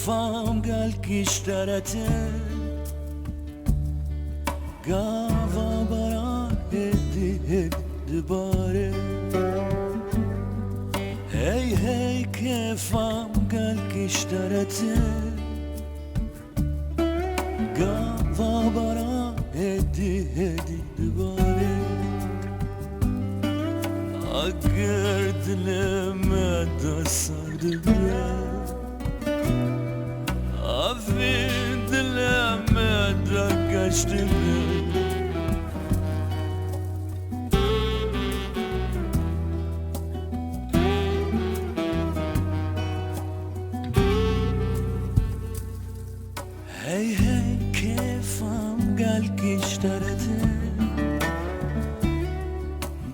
kefam gal kishtarate Gava bara hedi dubare Hey hey kefam gal kishtarate Gava bara hedi dubare Agar dilime de sardı Afi dilime de kaçtı Hey hey kefam gal kishtarate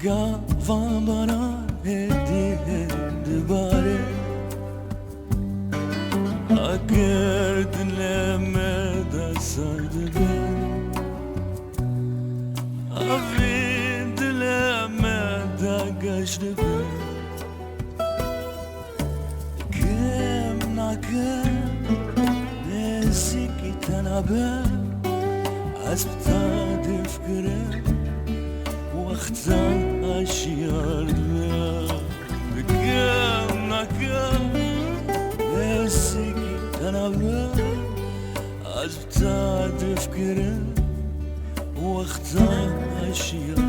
Gava bara hedi dubare Agar dilime de sardı Afi dilime de kaçtı Kim nakem Nesiki tanabe Azbta difkire Waqta ashiyar Kim nakem Nesiki tanabe Azbta difkire Waqta ashiyar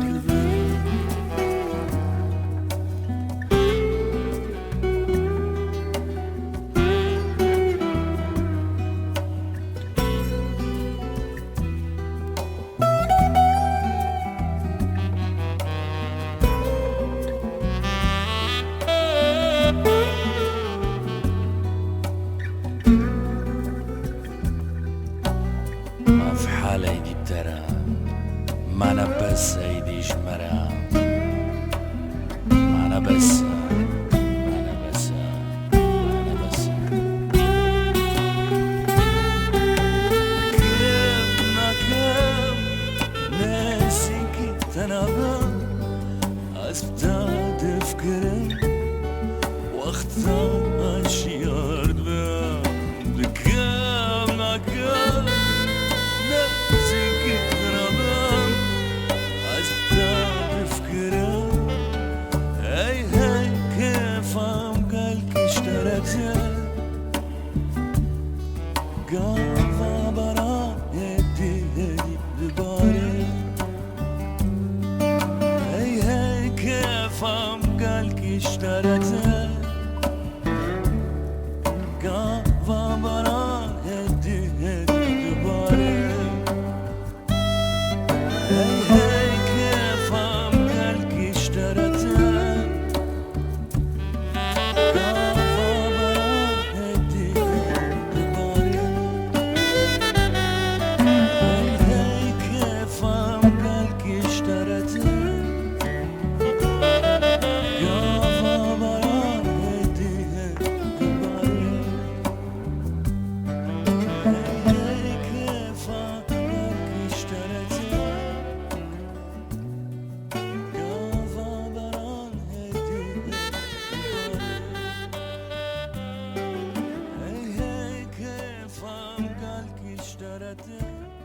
ما في حالة يدي بترى ما أنا بس أيدي جمرة ما أنا بس ما أنا بس ما أنا بس كم نكم ناسيكي تنابا أزبتا تفكرم وقتا أشيار بكم نكم Gava bara hedi dubare Hey hey kefam gal kishtarate Gava bara hedi dubare Hey hey kefam gal kishtarate اشترته